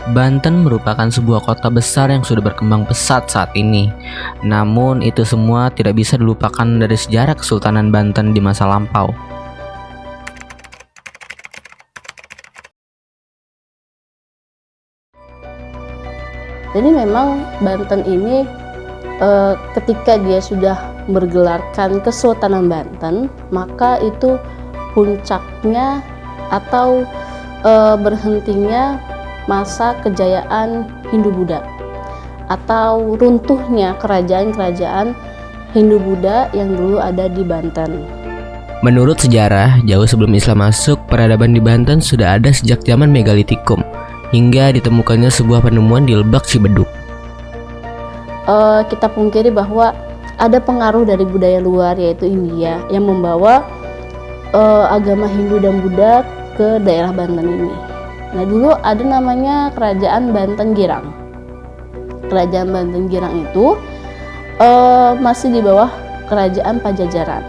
Banten merupakan sebuah kota besar yang sudah berkembang pesat saat ini. Namun itu semua tidak bisa dilupakan dari sejarah Kesultanan Banten di masa lampau. Jadi memang Banten ini ketika dia sudah bergelarkan Kesultanan Banten, maka itu puncaknya atau berhentinya masa kejayaan Hindu-Buddha atau runtuhnya kerajaan-kerajaan Hindu-Buddha yang dulu ada di Banten. Menurut sejarah, jauh sebelum Islam masuk, peradaban di Banten sudah ada sejak zaman Megalitikum, hingga ditemukannya sebuah penemuan di Lebak Cibeduk. Kita pungkiri bahwa ada pengaruh dari budaya luar yaitu India yang membawa agama Hindu dan Buddha ke daerah Banten ini. Nah, dulu ada namanya Kerajaan Banten Girang. Kerajaan Banten Girang itu masih di bawah Kerajaan Pajajaran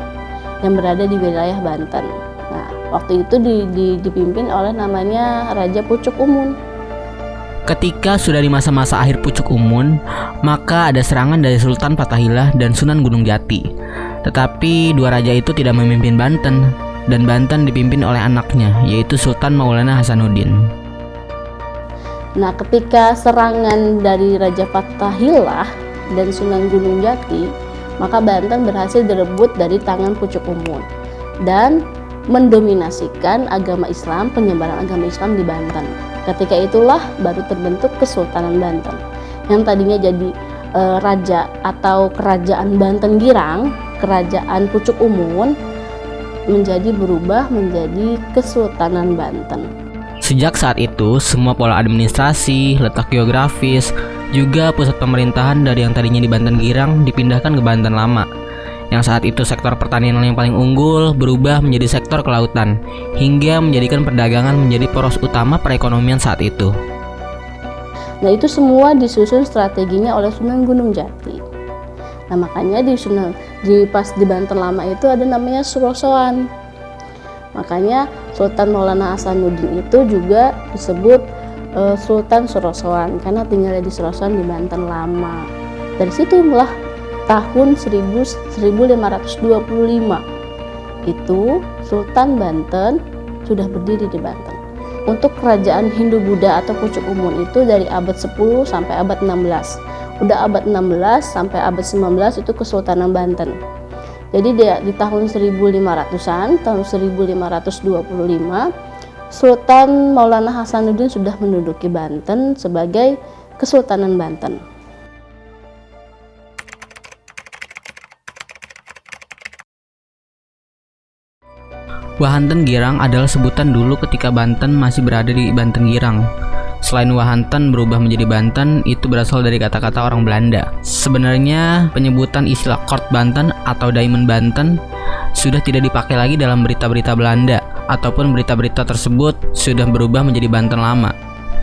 yang berada di wilayah Banten. Nah, waktu itu dipimpin oleh namanya Raja Pucuk Umun. Ketika sudah di masa-masa akhir Pucuk Umun, maka ada serangan dari Sultan Fathahilah dan Sunan Gunung Jati. Tetapi dua raja itu tidak memimpin Banten, dan Banten dipimpin oleh anaknya, yaitu Sultan Maulana Hasanuddin. Nah, ketika serangan dari Raja Fathahilah dan Sunan Gunung Jati, maka Banten berhasil direbut dari tangan Pucuk Umun dan mendominasikan agama Islam, penyebaran agama Islam di Banten. Ketika itulah baru terbentuk Kesultanan Banten, yang tadinya jadi raja atau Kerajaan Banten Girang, Kerajaan Pucuk Umun, berubah menjadi Kesultanan Banten. Sejak saat itu, semua pola administrasi, letak geografis, juga pusat pemerintahan dari yang tadinya di Banten Girang dipindahkan ke Banten Lama. Yang saat itu sektor pertanian yang paling unggul berubah menjadi sektor kelautan, hingga menjadikan perdagangan menjadi poros utama perekonomian saat itu. Nah, itu semua disusun strateginya oleh Sunan Gunung Jati. Nah, makanya pas di Banten Lama itu ada namanya Surosoan. Makanya Sultan Maulana Hasanuddin itu juga disebut Sultan Surosoan karena tinggalnya di Surosoan di Banten Lama. Dari situlah tahun 1525 itu Sultan Banten sudah berdiri di Banten. Untuk kerajaan Hindu-Buddha atau Pucuk Umun itu dari abad 10 sampai abad 16. Udah abad 16 sampai abad 19 itu Kesultanan Banten. Jadi di tahun 1500-an, tahun 1525, Sultan Maulana Hasanuddin sudah menduduki Banten sebagai Kesultanan Banten. Wahanten Girang adalah sebutan dulu ketika Banten masih berada di Banten Girang. Selain Wahanten berubah menjadi Banten, itu berasal dari kata-kata orang Belanda. Sebenarnya penyebutan istilah Court Banten atau Diamond Banten sudah tidak dipakai lagi dalam berita-berita Belanda, ataupun berita-berita tersebut sudah berubah menjadi Banten Lama.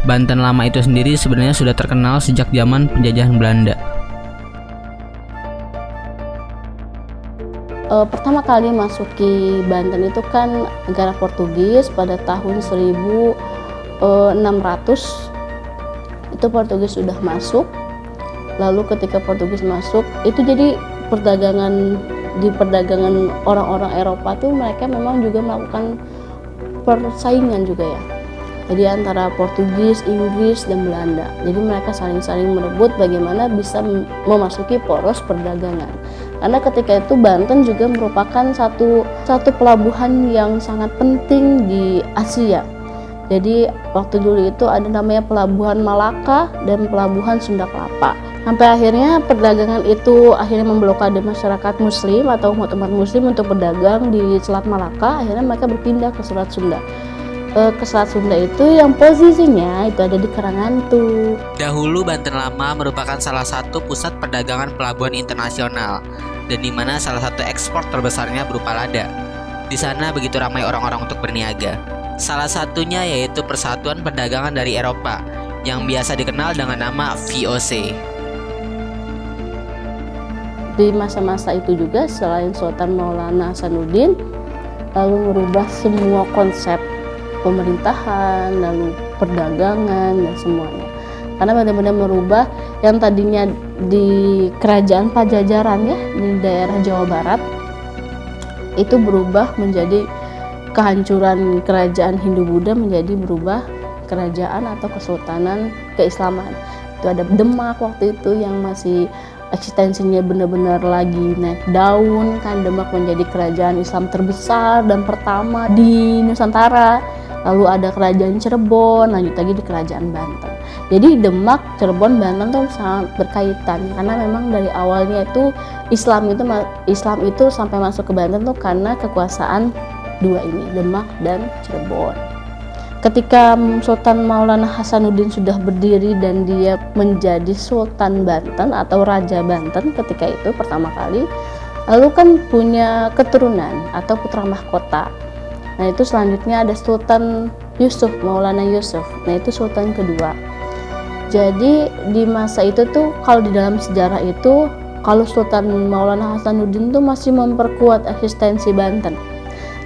Banten Lama itu sendiri sebenarnya sudah terkenal sejak zaman penjajahan Belanda. Pertama kali masuki Banten itu kan negara Portugis pada tahun 1600. Itu Portugis sudah masuk. Lalu ketika Portugis masuk, itu jadi perdagangan orang-orang Eropa tuh mereka memang juga melakukan persaingan juga ya. Jadi antara Portugis, Inggris, dan Belanda. Jadi mereka saling-saling merebut bagaimana bisa memasuki poros perdagangan. Karena ketika itu Banten juga merupakan satu pelabuhan yang sangat penting di Asia. Jadi waktu dulu itu ada namanya Pelabuhan Malaka dan Pelabuhan Sunda Kelapa. Sampai akhirnya perdagangan itu akhirnya memblokade masyarakat Muslim atau umat Muslim untuk berdagang di Selat Malaka. Akhirnya mereka berpindah ke Selat Sunda. Ke Selat Sunda itu yang posisinya itu ada di Karangantu. Dahulu Banten Lama merupakan salah satu pusat perdagangan pelabuhan internasional, dan di mana salah satu ekspor terbesarnya berupa lada. Di sana begitu ramai orang-orang untuk berniaga. Salah satunya yaitu Persatuan Perdagangan dari Eropa, yang biasa dikenal dengan nama VOC. Di masa-masa itu juga selain Sultan Maulana Hasanuddin lalu merubah semua konsep pemerintahan, lalu perdagangan dan semuanya. karena benar-benar merubah yang tadinya di kerajaan Pajajaran ya di daerah Jawa Barat itu berubah menjadi kehancuran kerajaan Hindu-Buddha menjadi berubah kerajaan atau kesultanan keislaman. Itu ada Demak waktu itu yang masih eksistensinya benar-benar lagi naik daun kan. Demak menjadi kerajaan Islam terbesar dan pertama di Nusantara. Lalu ada kerajaan Cirebon, lanjut lagi di kerajaan Banten. Jadi Demak, Cirebon, Banten tuh sangat berkaitan karena memang dari awalnya itu Islam itu sampai masuk ke Banten tuh karena kekuasaan dua ini, Demak dan Cirebon. Ketika Sultan Maulana Hasanuddin sudah berdiri dan dia menjadi Sultan Banten atau Raja Banten ketika itu pertama kali, lalu kan punya keturunan atau putra mahkota. Nah itu selanjutnya ada Sultan Yusuf, Maulana Yusuf. Nah itu Sultan kedua. Jadi di masa itu tuh kalau di dalam sejarah itu kalau Sultan Maulana Hasanuddin tuh masih memperkuat eksistensi Banten.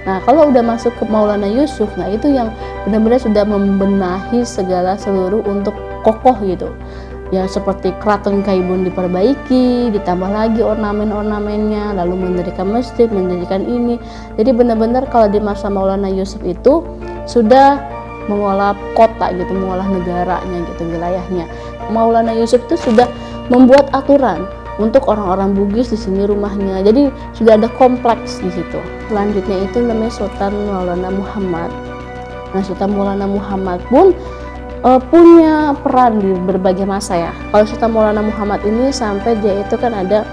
Nah kalau udah masuk ke Maulana Yusuf, nah itu yang benar-benar sudah membenahi segala seluruh untuk kokoh gitu. Ya seperti Keraton Kaibun diperbaiki, ditambah lagi ornamen-ornamennya, lalu mendirikan masjid, mendirikan ini. Jadi benar-benar kalau di masa Maulana Yusuf itu sudah mengolah kota gitu, mengolah negaranya gitu, wilayahnya. Maulana Yusuf itu sudah membuat aturan untuk orang-orang Bugis di sini rumahnya. Jadi sudah ada kompleks di situ. Selanjutnya itu namanya Sultan Maulana Muhammad. Nah, Sultan Maulana Muhammad pun punya peran di berbagai masa ya. Kalau Sultan Maulana Muhammad ini sampai dia itu kan ada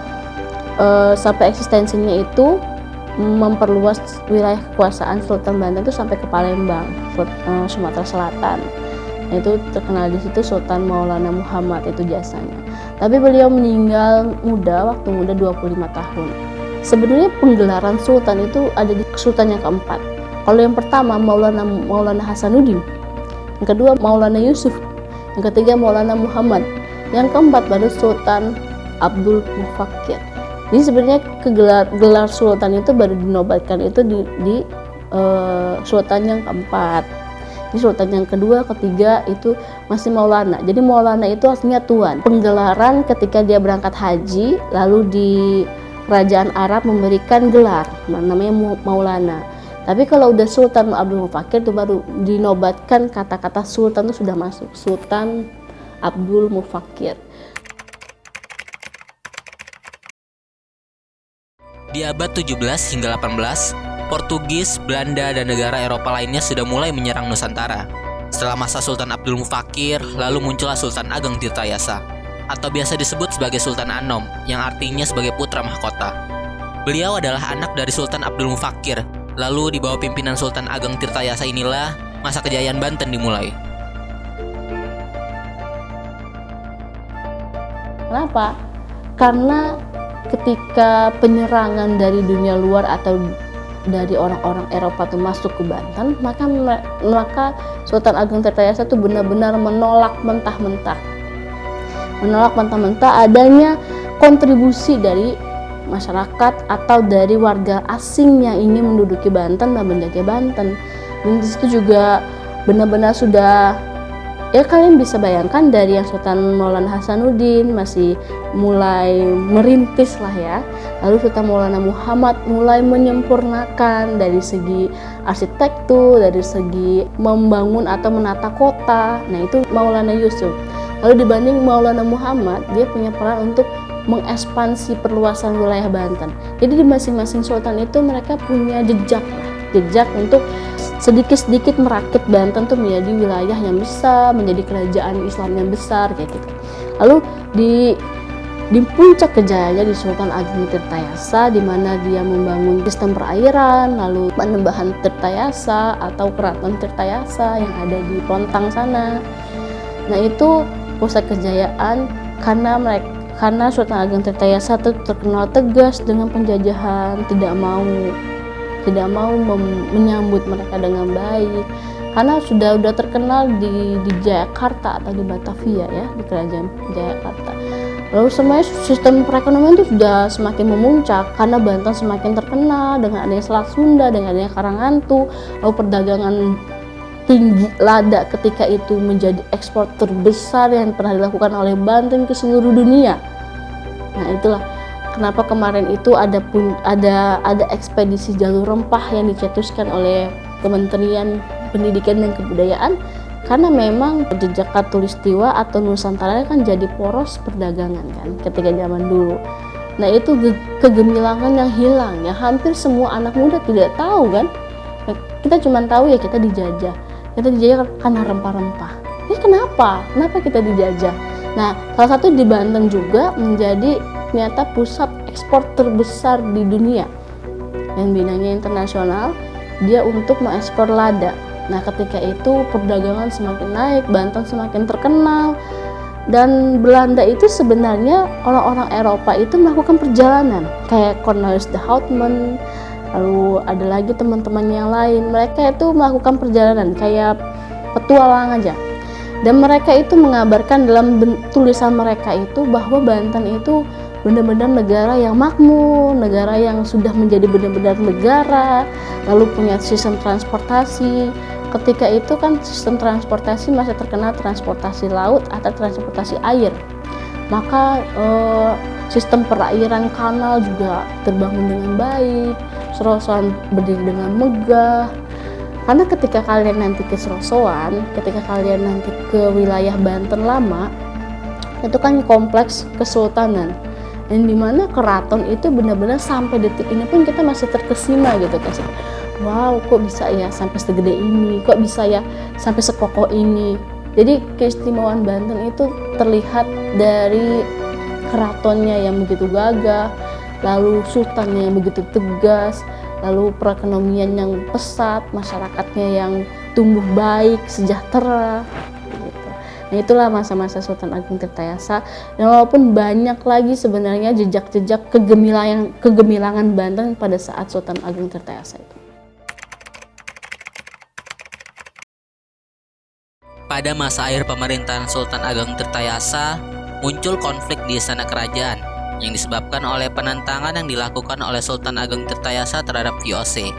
sampai eksistensinya itu memperluas wilayah kekuasaan Sultan Banten itu sampai ke Palembang, Sumatera Selatan. Nah, itu terkenal di situ Sultan Maulana Muhammad itu jasanya. Tapi beliau meninggal muda, waktu muda 25 tahun. Sebenarnya penggelaran sultan itu ada di sultan yang keempat. Kalau yang pertama Maulana Hasanuddin, yang kedua Maulana Yusuf, yang ketiga Maulana Muhammad, yang keempat baru Sultan Abdul Mufakkir. Jadi sebenarnya gelar sultan itu baru dinobatkan itu di sultan yang keempat. Di sultan yang kedua, ketiga itu masih Maulana. Jadi Maulana itu artinya tuan. Penggelaran ketika dia berangkat haji, lalu di kerajaan Arab memberikan gelar, namanya Maulana. Tapi kalau udah Sultan Abdul Mufakkir itu baru dinobatkan kata-kata sultan itu sudah masuk, Sultan Abdul Mufakkir. Di abad 17 hingga 18, Portugis, Belanda, dan negara Eropa lainnya sudah mulai menyerang Nusantara. Setelah masa Sultan Abdul Mufakkir, lalu muncullah Sultan Ageng Tirtayasa, atau biasa disebut sebagai Sultan Anom, yang artinya sebagai putra mahkota. Beliau adalah anak dari Sultan Abdul Mufakkir, lalu di bawah pimpinan Sultan Ageng Tirtayasa inilah masa kejayaan Banten dimulai. Kenapa? Karena ketika penyerangan dari dunia luar atau dari orang-orang Eropa itu masuk ke Banten, maka Sultan Ageng Tirtayasa itu benar-benar menolak mentah-mentah adanya kontribusi dari masyarakat atau dari warga asing yang ingin menduduki Banten dan menjajah Banten. Dan di situ juga benar-benar sudah, ya kalian bisa bayangkan dari yang Sultan Maulana Hasanuddin masih mulai merintis lah ya. Lalu Sultan Maulana Muhammad mulai menyempurnakan dari segi arsitektur, dari segi membangun atau menata kota. Nah itu Maulana Yusuf. Lalu dibanding Maulana Muhammad, dia punya peran untuk mengekspansi perluasan wilayah Banten. Jadi di masing-masing sultan itu mereka punya jejak untuk sedikit-sedikit merakit Banten tuh menjadi wilayah yang besar, menjadi kerajaan Islam yang besar kayak gitu. Lalu di puncak kejayaannya di Sultan Ageng Tirtayasa, di mana dia membangun sistem perairan, lalu Panembahan Tirtayasa atau Keraton Tirtayasa yang ada di Pontang sana. Nah itu pusat kejayaan karena Sultan Ageng Tirtayasa itu terkenal tegas dengan penjajahan, tidak mau menyambut mereka dengan baik, karena sudah terkenal di Jayakarta atau di Batavia ya, di kerajaan Jayakarta. Lalu semuanya sistem perekonomian itu sudah semakin memuncak karena Banten semakin terkenal dengan adanya Selat Sunda, dengan adanya Karangantu, lalu perdagangan tinggi lada ketika itu menjadi ekspor terbesar yang pernah dilakukan oleh Banten ke seluruh dunia. Nah itulah kenapa kemarin itu ada ekspedisi jalur rempah yang dicetuskan oleh Kementerian Pendidikan dan Kebudayaan, karena memang jejak Katulistiwa atau Nusantara kan jadi poros perdagangan kan ketika zaman dulu. Nah itu kegemilangan yang hilang, ya hampir semua anak muda tidak tahu kan. Kita cuma tahu ya kita dijajah karena rempah-rempah. Ini kenapa kita dijajah? Nah salah satu di Banten juga menjadi ternyata pusat ekspor terbesar di dunia yang binanya internasional, dia untuk mengekspor lada. Nah ketika itu perdagangan semakin naik, Banten semakin terkenal, dan Belanda itu sebenarnya orang-orang Eropa itu melakukan perjalanan kayak Cornelis de Houtman, lalu ada lagi teman-teman yang lain, mereka itu melakukan perjalanan kayak petualang aja, dan mereka itu mengabarkan dalam tulisan mereka itu bahwa Banten itu benar-benar negara yang makmur, negara yang sudah menjadi benar-benar negara, lalu punya sistem transportasi. Ketika itu kan sistem transportasi masih terkenal transportasi laut atau transportasi air, maka sistem perairan kanal juga terbangun dengan baik, Serosowan berdiri dengan megah. Karena ketika kalian nanti ke Serosowan, ketika kalian nanti ke wilayah Banten lama, itu kan kompleks kesultanan, yang dimana keraton itu benar-benar sampai detik ini pun kita masih terkesima gitu kan. Wow, kok bisa ya sampai segede ini, kok bisa ya sampai sekokoh ini. Jadi keistimewaan Banten itu terlihat dari keratonnya yang begitu gagah, lalu sultannya yang begitu tegas, lalu perekonomian yang pesat, masyarakatnya yang tumbuh baik, sejahtera gitu. Nah itulah masa-masa Sultan Agung Tirtayasa, dan walaupun banyak lagi sebenarnya jejak-jejak kegemilangan Banten pada saat Sultan Agung Tirtayasa itu. Pada masa akhir pemerintahan Sultan Agung Tirtayasa, muncul konflik di istana kerajaan yang disebabkan oleh penentangan yang dilakukan oleh Sultan Agung Tirtayasa terhadap VOC.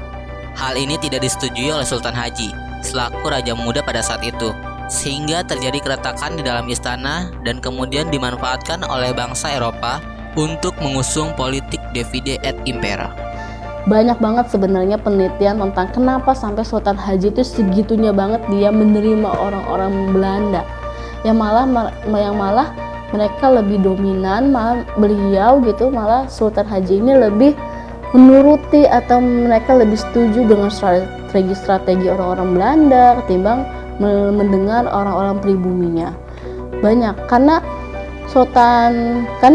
Hal ini tidak disetujui oleh Sultan Haji selaku raja muda pada saat itu, sehingga terjadi keretakan di dalam istana dan kemudian dimanfaatkan oleh bangsa Eropa untuk mengusung politik divide et impera. Banyak banget sebenarnya penelitian tentang kenapa sampai Sultan Haji itu segitunya banget dia menerima orang-orang Belanda, yang malah mereka lebih dominan, malah beliau gitu, malah Sultan Haji ini lebih menuruti atau mereka lebih setuju dengan strategi orang-orang Belanda ketimbang mendengar orang-orang pribuminya. Banyak karena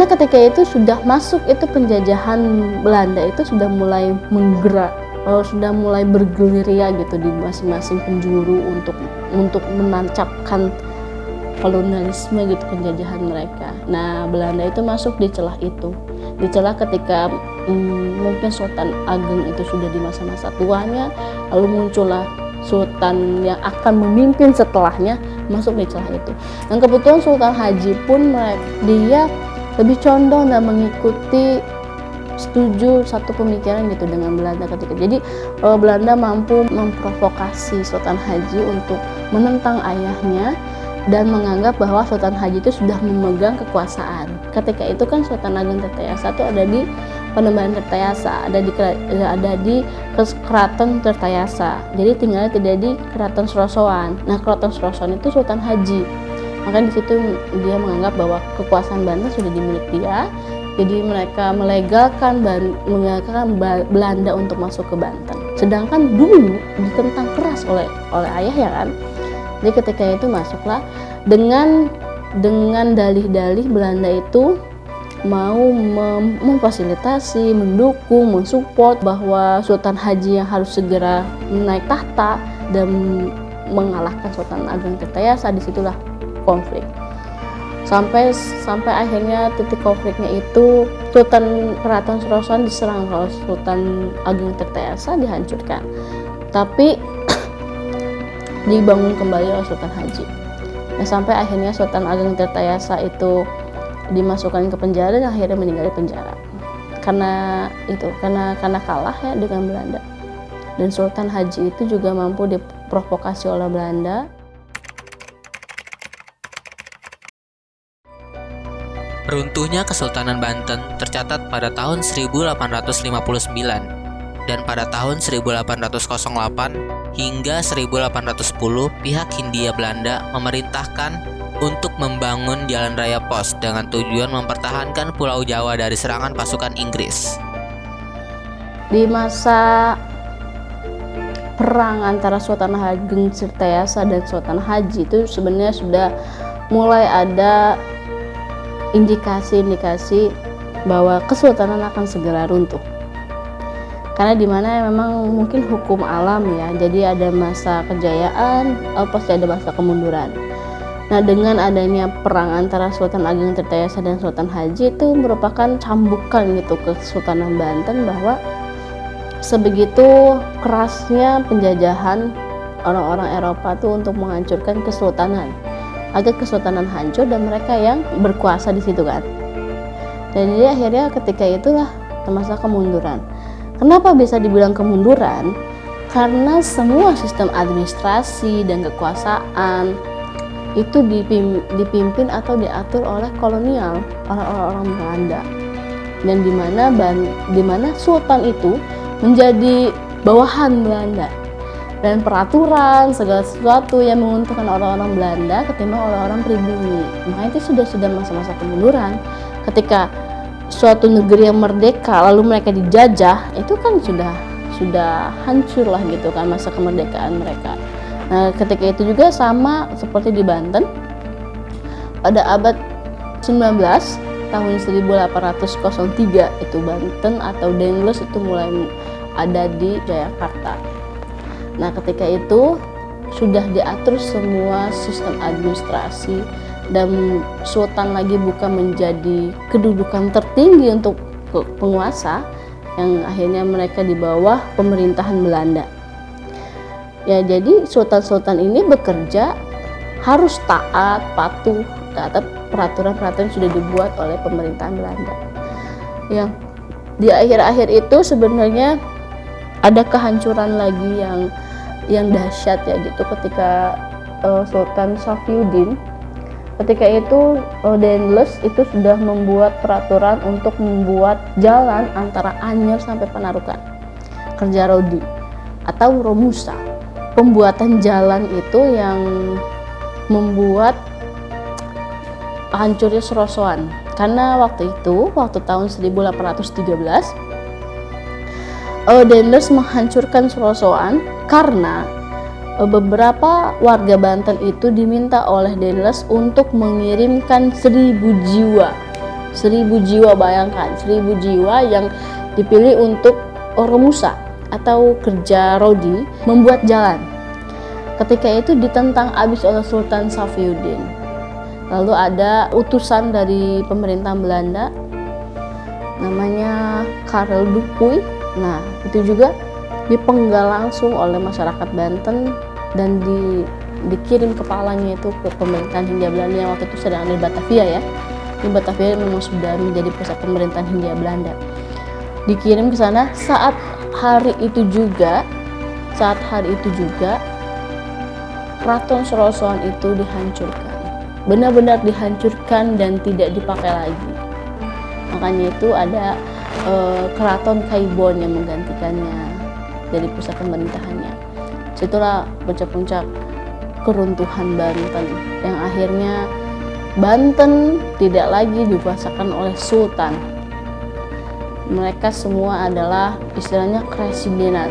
ketika itu sudah masuk itu penjajahan Belanda itu sudah mulai sudah mulai bergerilya gitu di masing-masing penjuru untuk menancapkan kolonialisme gitu, penjajahan mereka. Nah Belanda itu masuk di celah itu, di celah ketika mungkin Sultan Agung itu sudah di masa-masa tuanya, lalu muncullah sultan yang akan memimpin setelahnya masuk di celah itu. Dan kebetulan Sultan Haji pun dia lebih condong dan mengikuti setuju satu pemikiran gitu dengan Belanda ketika. Jadi Belanda mampu memprovokasi Sultan Haji untuk menentang ayahnya dan menganggap bahwa Sultan Haji itu sudah memegang kekuasaan. Ketika itu kan Sultan Agung Tirtayasa itu ada di Panembahan Tirtayasa, ada di Keraton Tirtayasa. Jadi tinggalnya tidak di Keraton Serosowan. Nah, Keraton Serosowan itu Sultan Haji. Maka di situ dia menganggap bahwa kekuasaan Banten sudah dimiliki dia. Jadi mereka melegalkan Belanda untuk masuk ke Banten. Sedangkan dulu ditentang keras oleh ayah ya kan. Jadi ketika itu masuklah dengan dalih-dalih Belanda itu mau memfasilitasi, mendukung, mensupport bahwa Sultan Haji yang harus segera naik tahta dan mengalahkan Sultan Agung Tirtayasa. Disitulah konflik. Sampai akhirnya titik konfliknya itu Keraton Serosowan diserang oleh Sultan Agung Tirtayasa, dihancurkan. Tapi dibangun kembali oleh Sultan Haji. Nah, sampai akhirnya Sultan Agung Tirtayasa itu dimasukkan ke penjara dan akhirnya meninggal di penjara karena kalah ya dengan Belanda. Dan Sultan Haji itu juga mampu diprovokasi oleh Belanda. Runtuhnya Kesultanan Banten tercatat pada tahun 1859 dan pada tahun 1808 hingga 1810 pihak Hindia Belanda memerintahkan untuk membangun jalan raya pos dengan tujuan mempertahankan Pulau Jawa dari serangan pasukan Inggris. Di masa perang antara Sultan Ageng Tirtayasa dan Sultan Haji itu sebenarnya sudah mulai ada indikasi-indikasi bahwa kesultanan akan segera runtuh. Karena di mana memang mungkin hukum alam ya, jadi ada masa kejayaan, pasti ada masa kemunduran. Nah, dengan adanya perang antara Sultan Ageng Tirtayasa dan Sultan Haji itu merupakan cambukan gitu ke Kesultanan Banten bahwa sebegitu kerasnya penjajahan orang-orang Eropa tuh untuk menghancurkan kesultanan, agar kesultanan hancur dan mereka yang berkuasa di situ kan. Dan jadi akhirnya ketika itulah masa kemunduran. Kenapa bisa dibilang kemunduran? Karena semua sistem administrasi dan kekuasaan itu dipimpin atau diatur oleh kolonial, orang-orang Belanda. Dan di mana sultan itu menjadi bawahan Belanda. Dan peraturan segala sesuatu yang menguntungkan orang-orang Belanda ketimbang orang-orang pribumi. Makanya itu sudah masa-masa kemunduran. Ketika suatu negeri yang merdeka lalu mereka dijajah, itu kan sudah hancur lah gitu kan masa kemerdekaan mereka. Nah, ketika itu juga sama seperti di Banten pada abad 19 tahun 1803 itu Banten atau Dendles itu mulai ada di Jayakarta. Nah, ketika itu sudah diatur semua sistem administrasi dan sultan lagi bukan menjadi kedudukan tertinggi untuk penguasa, yang akhirnya mereka di bawah pemerintahan Belanda. Ya, jadi sultan-sultan ini bekerja harus taat, patuh terhadap peraturan-peraturan yang sudah dibuat oleh pemerintahan Belanda. Yang di akhir-akhir itu sebenarnya ada kehancuran lagi yang dahsyat ya gitu ketika Sultan Safyuddin ketika itu Dendles itu sudah membuat peraturan untuk membuat jalan antara Anyer sampai Panarukan, kerja Rodi atau Romusa. Pembuatan jalan itu yang membuat hancurnya Serosoan, karena waktu tahun 1813 Dendles menghancurkan Serosoan karena beberapa warga Banten itu diminta oleh Dendles untuk mengirimkan 1000 jiwa. 1000 jiwa, bayangkan 1000 jiwa yang dipilih untuk Romusa atau kerja Rodi membuat jalan. Ketika itu ditentang habis oleh Sultan Safyuddin. Lalu ada utusan dari pemerintahan Belanda namanya Karel Dupuy. Nah, itu juga dipenggal langsung oleh masyarakat Banten dan dikirim kepalanya itu ke pemerintahan Hindia Belanda yang waktu itu sedang ada di Batavia ya. Di Batavia memang sudah menjadi pusat pemerintahan Hindia Belanda. Dikirim ke sana saat hari itu juga Keraton Serosoan itu dihancurkan. Benar-benar dihancurkan dan tidak dipakai lagi. Makanya itu ada Keraton Kaibon yang menggantikannya dari pusat pemerintahannya. Situlah puncak-puncak keruntuhan Banten yang akhirnya Banten tidak lagi dikuasakan oleh sultan. Mereka semua adalah istilahnya keresidenan.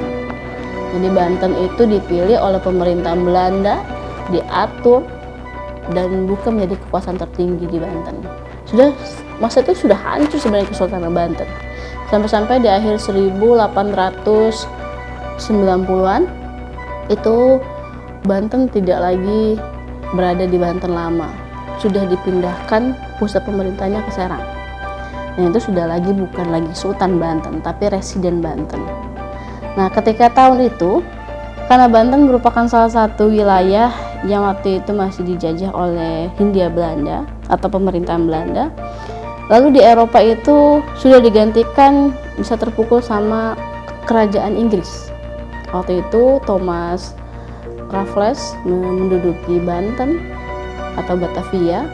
Jadi Banten itu dipilih oleh pemerintahan Belanda, diatur dan bukan menjadi kekuasaan tertinggi di Banten. Masa itu sudah hancur sebenarnya Kesultanan Banten. Sampai-sampai di akhir 1890-an itu Banten tidak lagi berada di Banten lama. Sudah dipindahkan pusat pemerintahnya ke Serang. Dan itu sudah bukan lagi Sultan Banten, tapi Residen Banten. Nah, ketika tahun itu, karena Banten merupakan salah satu wilayah yang waktu itu masih dijajah oleh Hindia Belanda atau pemerintahan Belanda, lalu di Eropa itu sudah digantikan bisa terpukul sama kerajaan Inggris. Waktu itu Thomas Raffles menduduki Banten atau Batavia,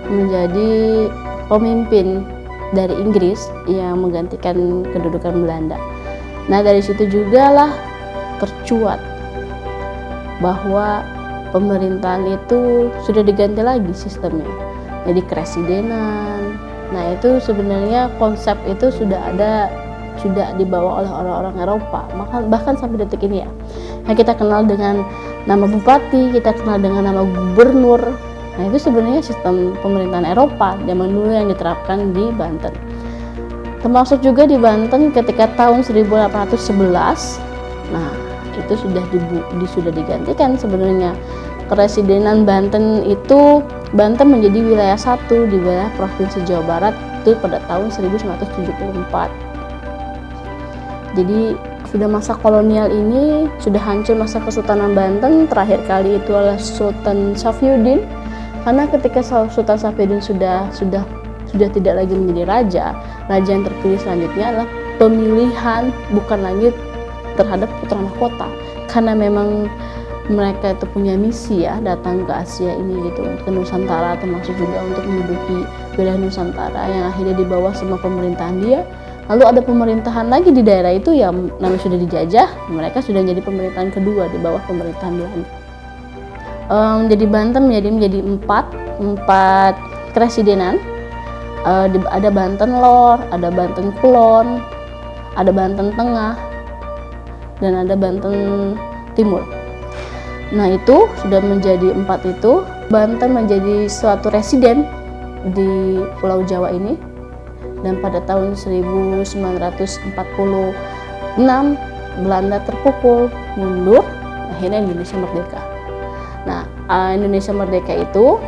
menjadi pemimpin dari Inggris yang menggantikan kedudukan Belanda. Nah, dari situ juga lah tercuat bahwa pemerintahan itu sudah diganti lagi sistemnya, jadi keresidenan. Nah, itu sebenarnya konsep itu sudah dibawa oleh orang-orang Eropa, bahkan sampai detik ini ya. Nah, kita kenal dengan nama bupati, kita kenal dengan nama gubernur. Nah, itu sebenarnya sistem pemerintahan Eropa zaman dulu yang diterapkan di Banten. Termasuk juga di Banten ketika tahun 1811. Nah, itu sudah digantikan sebenarnya. Keresidenan Banten itu, Banten menjadi wilayah satu di wilayah Provinsi Jawa Barat itu pada tahun 1974. Jadi sudah masa kolonial ini, sudah hancur masa Kesultanan Banten. Terakhir kali itu adalah Sultan Safyuddin. Karena ketika Sultan Safyuddin sudah tidak lagi menjadi raja yang terpilih selanjutnya adalah pemilihan, bukan lagi terhadap putra mahkota. Karena memang mereka itu punya misi ya, datang ke Asia ini gitu, ke Nusantara, termasuk juga untuk menduduki wilayah Nusantara yang akhirnya di bawah semua pemerintahan dia. Lalu ada pemerintahan lagi di daerah itu yang namanya sudah dijajah, mereka sudah jadi pemerintahan kedua di bawah pemerintahan Belanda. Jadi Banten menjadi empat keresidenan. Ada Banten Lor, ada Banten Kulon, ada Banten Tengah, dan ada Banten Timur. Nah, itu sudah menjadi 4 itu. Banten menjadi suatu residen di Pulau Jawa ini, dan pada tahun 1946 Belanda terpukul mundur, akhirnya Indonesia merdeka. Nah, Indonesia merdeka itu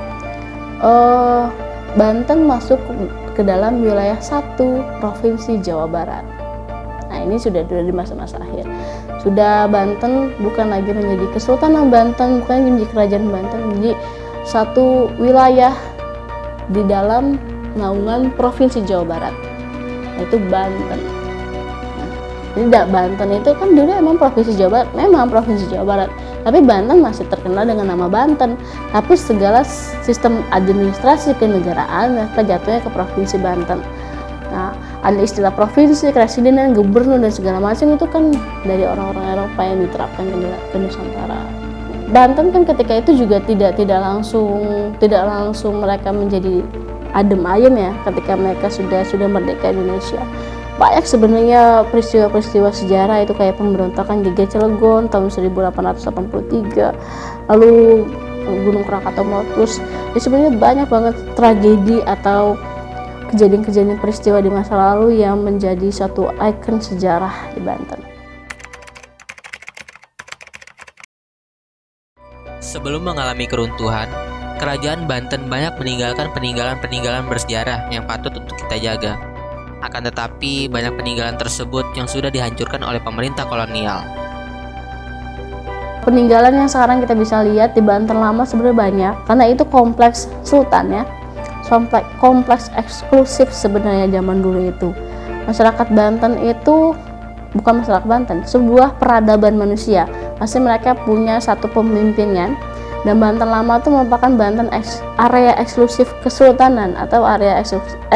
Banten masuk ke dalam wilayah 1 Provinsi Jawa Barat. Nah, ini sudah di masa-masa akhir. Sudah Banten bukan lagi menjadi Kesultanan Banten, bukan lagi menjadi Kerajaan Banten, menjadi satu wilayah di dalam naungan Provinsi Jawa Barat, yaitu Banten. Nah, jadi Banten itu kan dulu emang Provinsi Jawa Barat, tapi Banten masih terkenal dengan nama Banten. Tapi segala sistem administrasi kenegaraan mereka jatuhnya ke Provinsi Banten. Nah, ada istilah provinsi, keresidenan, gubernur dan segala macam itu kan dari orang-orang Eropa yang diterapkan ke Nusantara. Banten kan ketika itu juga tidak langsung mereka menjadi adem ayem ya ketika mereka sudah merdeka Indonesia. Banyak sebenarnya peristiwa-peristiwa sejarah itu kayak pemberontakan GG Cilegon tahun 1883, lalu Gunung Krakatau meletus. Jadi sebenarnya banyak banget tragedi atau kejadian-kejadian peristiwa di masa lalu yang menjadi satu ikon sejarah di Banten. Sebelum mengalami keruntuhan, Kerajaan Banten banyak meninggalkan peninggalan-peninggalan bersejarah yang patut untuk kita jaga. Akan tetapi, banyak peninggalan tersebut yang sudah dihancurkan oleh pemerintah kolonial. Peninggalan yang sekarang kita bisa lihat di Banten lama sebenarnya banyak, karena itu kompleks sultan ya. Kompleks eksklusif sebenarnya zaman dulu itu. Masyarakat Banten itu bukan masyarakat Banten, sebuah peradaban manusia. Pasti mereka punya satu pemimpinnya. Dan Banten lama itu merupakan area eksklusif kesultanan atau area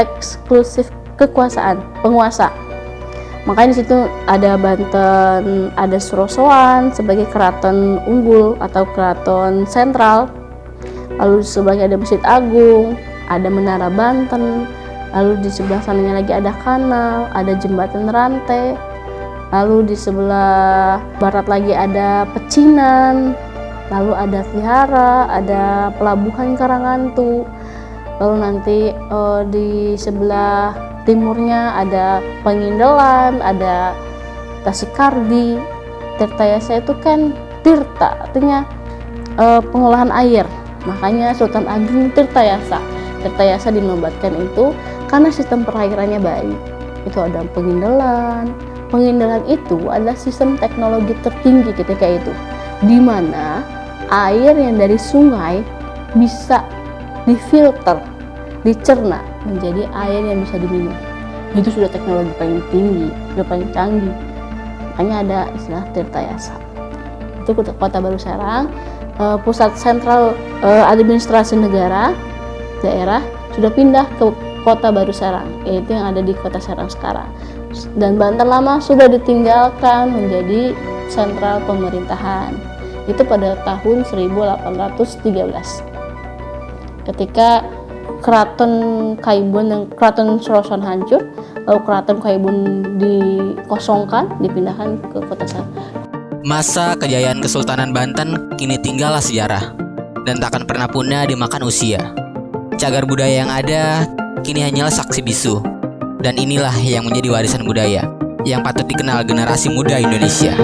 eksklusif kekuasaan penguasa. Makanya di situ ada Banten, ada Surosoan sebagai keraton unggul atau keraton sentral. Lalu di sebelahnya ada Masjid Agung, ada Menara Banten, lalu di sebelah sananya lagi ada kanal, ada jembatan rantai, lalu di sebelah barat lagi ada pecinan, lalu ada vihara, ada pelabuhan Karangantu, lalu nanti di sebelah timurnya ada Pengindelan, ada Tasikardi. Tirtayasa itu kan tirta, artinya pengolahan air, makanya Sultan Agung Tirtayasa dinobatkan itu karena sistem perairannya baik. Itu ada Pengindelan itu adalah sistem teknologi tertinggi ketika itu, di mana air yang dari sungai bisa difilter, dicerna menjadi air yang bisa diminum. Itu sudah teknologi paling tinggi, sudah paling canggih. Makanya ada istilah Tirtayasa. itu Kota Baru Serang. Pusat sentral administrasi negara daerah sudah pindah ke Kota Baru Serang, yaitu yang ada di Kota Serang sekarang. Dan Banten Lama sudah ditinggalkan menjadi sentral pemerintahan. Itu pada tahun 1813. Ketika Keraton Kaibun dan Keraton Sorosan hancur, lalu Keraton Kaibun dikosongkan, dipindahkan ke Kota Serang. Masa kejayaan Kesultanan Banten kini tinggallah sejarah dan tak akan pernah punah dimakan usia. Cagar budaya yang ada kini hanyalah saksi bisu. Dan inilah yang menjadi warisan budaya yang patut dikenal generasi muda Indonesia.